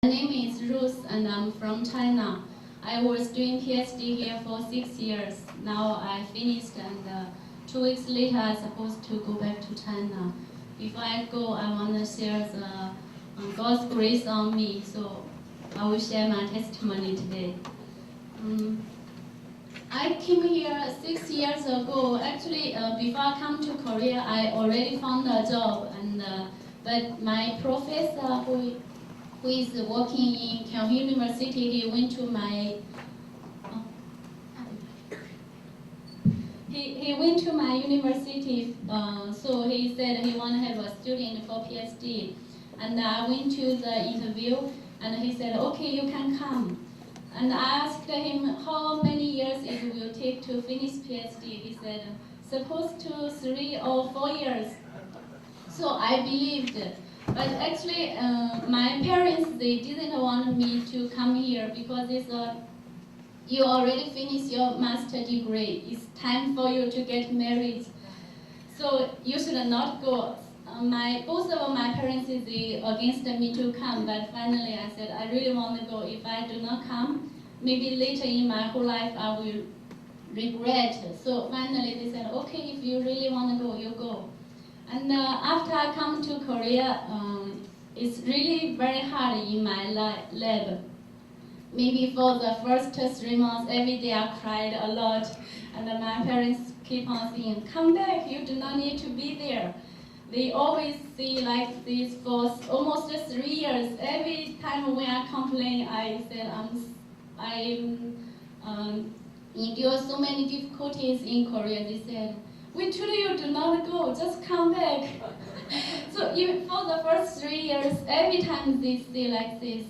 My name is Ruth and I'm from China. I was doing PhD here for 6 years. Now I finished and 2 weeks later I'm supposed to go back to China. Before I go, I want to share God's grace on me, so I will share my testimony today. I came here 6 years ago. Actually, before I come to Korea, I already found a job, but my professor who is working in Kyung University, he went to my he went to my university, so he said he want to have a student for PhD. And I went to the interview, and he said, okay, you can come. And I asked him how many years it will take to finish PhD. He said, supposed to 3 or 4 years. So I believed. But actually, my parents, they didn't want me to come here because they thought, you already finished your master degree. It's time for you to get married. So you should not go. Both of my parents is against me to come, but finally I said, I really want to go. If I do not come, maybe later in my whole life I will regret. So finally they said, okay, if you really want to go, you go. And after I come to Korea, it's really very hard in my lab. Maybe for the first 3 months, every day I cried a lot. And my parents keep on saying, come back, you do not need to be there. They always say like this for almost 3 years. Every time when I complain, I said I endure so many difficulties in Korea. They said, we told you do not go, just come back. So even for the first 3 years, every time they say like this,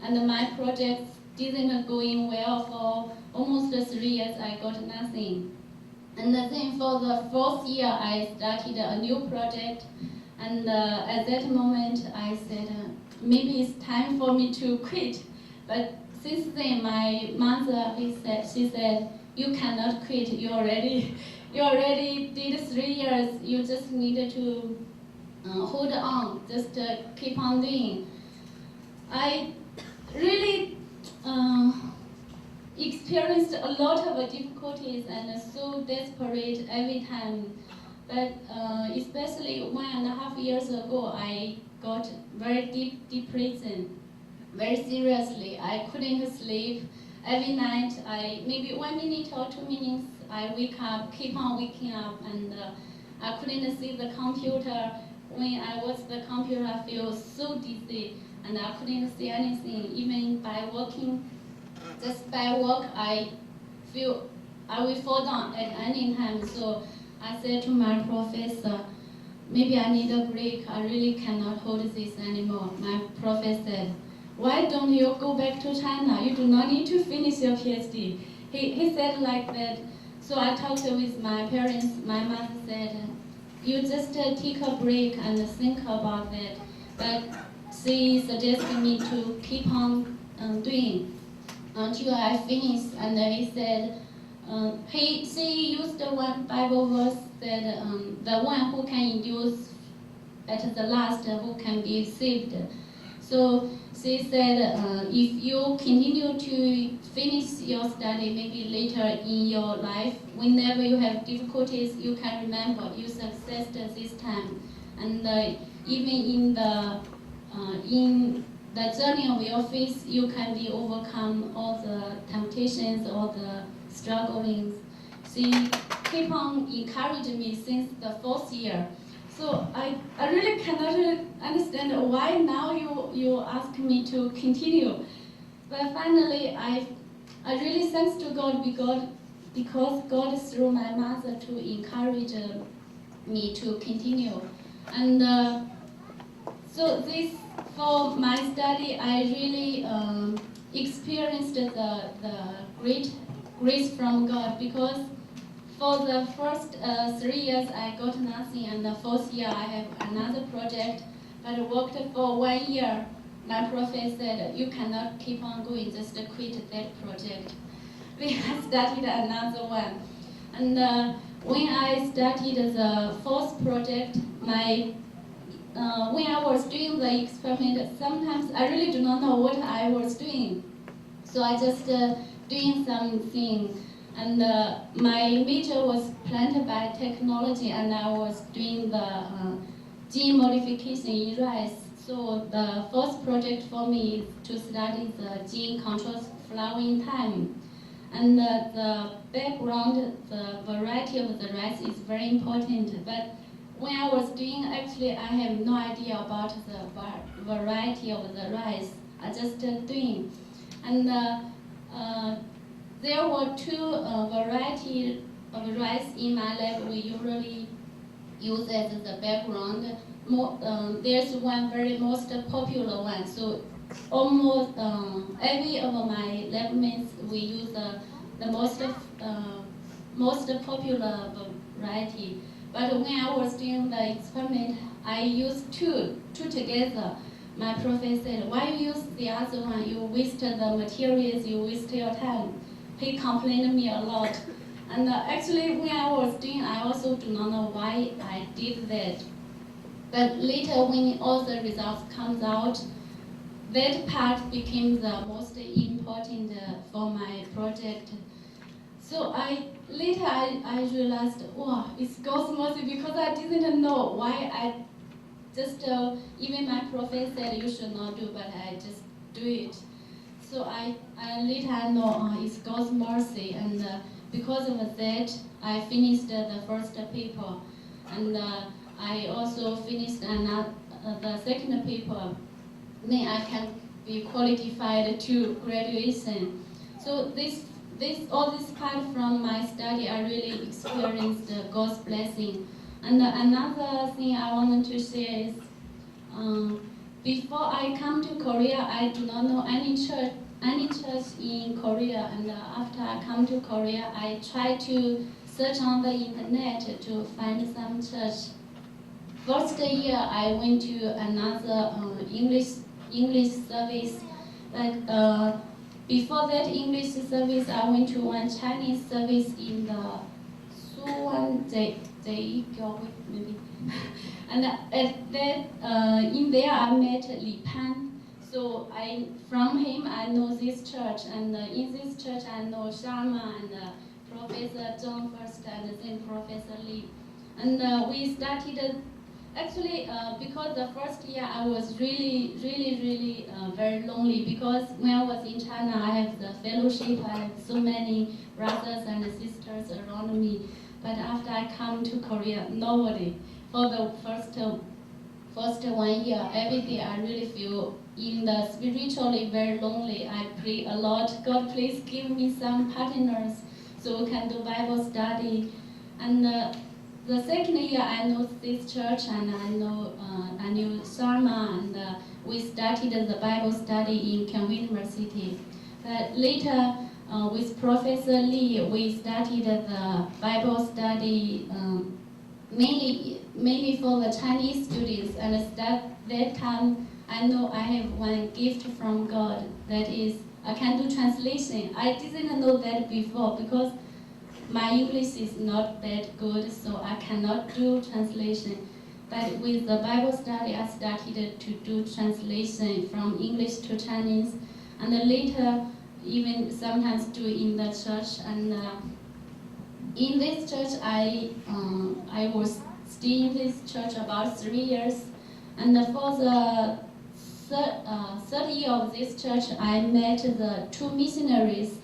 and my project didn't going well for almost 3 years, I got nothing. And then for the 4th year, I started a new project. And at that moment, I said, maybe it's time for me to quit. But since then, my mother, she said, you cannot quit, you already did 3 years, you just needed to hold on, just keep on doing. I really experienced a lot of difficulties and so desperate every time. But especially 1.5 years ago, I got very deep depression, very seriously. I couldn't sleep. Every night, maybe 1 minute or 2 minutes, I wake up, keep on waking up, and I couldn't see the computer. When I watch the computer, I feel so dizzy, and I couldn't see anything. Even by walking, just by walk, I feel I will fall down at any time. So I said to my professor, maybe I need a break. I really cannot hold this anymore. My professor said, why don't you go back to China? You do not need to finish your PhD. He said like that. So I talked with my parents. My mother said, you just take a break and think about that. But she suggested me to keep on doing until I finish. And he said, she used one Bible verse that the one who can endure at the last, who can be saved. So she said, if you continue to finish your study, maybe later in your life, whenever you have difficulties, you can remember you succeeded this time. And even in the journey of your faith, you can be overcome all the temptations, all the strugglings. She keep on encouraging me since the 4th year. So I really cannot understand why now you ask me to continue. But finally, I really thanks to God because God through my mother to encourage me to continue. And so this, for my study, I really experienced the great grace from God, because for the first 3 years I got nothing, and the 4th year I have another project, but I worked for 1 year. My professor said, you cannot keep on going, just quit that project. We started another one. And when I started the 4th project, my when I was doing the experiment, sometimes I really do not know what I was doing. So I just doing something. And my major was plant biotechnology, and I was doing the gene modification in rice. So the first project for me is to study the gene controls flowering time. And the background, the variety of the rice is very important. But when I was doing, actually, I have no idea about the variety of the rice. I just doing. And there were two varieties of rice in my lab we usually use as the background. There's one very most popular one. So almost every of my lab mates we use the most popular variety. But when I was doing the experiment, I used two together. My professor said, "Why you use the other one? You wasted the materials, you waste your time." He complained me a lot. And actually, when I was doing, I also do not know why I did that. But later, when all the results comes out, that part became the most important for my project. So later I realized, wow, it's God's mercy, because I didn't know why I just, even my professor said you should not do, but I just do it. So I later know it's God's mercy, and because of that, I finished the first paper, and I also finished the second paper. Then I can be qualified to graduation. So all this part from my study, I really experienced God's blessing. And another thing I wanted to share is, before I come to Korea, I do not know any church in Korea. And after I come to Korea, I try to search on the internet to find some church. First year, I went to another English service, but before that English service, I went to one Chinese service in the Suwon maybe. And at that, in there I met Li Pan. So from him I know this church, and in this church I know Sharma and Professor Zhang first, and then Professor Li. And we started. Actually, because the first year I was really very lonely, because when I was in China, I have the fellowship, I have so many brothers and sisters around me. But after I come to Korea, nobody. For the first 1 year, every day I really feel spiritually very lonely. I pray a lot. God, please give me some partners so we can do Bible study. And the second year, I know this church, and I knew Sharma, and we started the Bible study in Kyung University. But later, with Professor Lee, we started the Bible study mainly for the Chinese students. And at that time, I know I have one gift from God, that is I can do translation. I didn't know that before, because my English is not that good, so I cannot do translation. But with the Bible study, I started to do translation from English to Chinese, and then later even sometimes do in the church. And in this church, I was staying in this church about 3 years. And for the third year of this church, I met the two missionaries.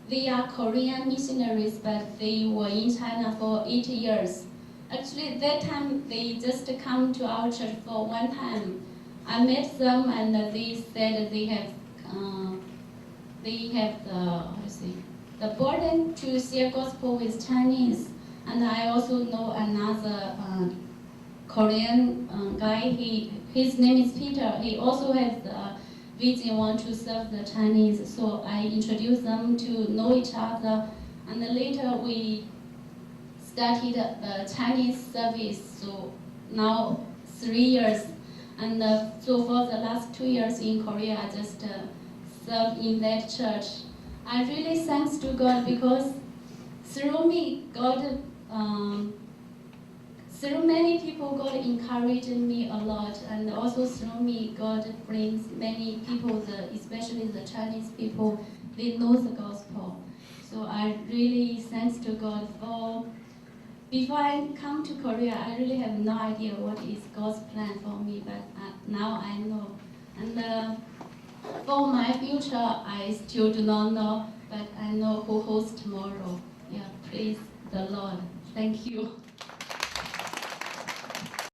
They are Korean missionaries, but they were in China for 8 years. Actually, that time they just come to our church for one time. I met them, and they said they have the burden to share gospel with Chinese. And I also know another Korean guy. His name is Peter. He also has the vision want to serve the Chinese. So I introduced them to know each other, and then later we started the Chinese service. So now 3 years, and so for the last 2 years in Korea, I just served in that church. I really thanks to God, because through me, God through many people, God encouraged me a lot, and also through me, God brings many people, especially the Chinese people, they know the gospel. So I really thanks to God for. Before I come to Korea, I really have no idea what is God's plan for me, but now I know. And for my future, I still do not know, but I know who holds tomorrow. Yeah, praise the Lord. Thank you.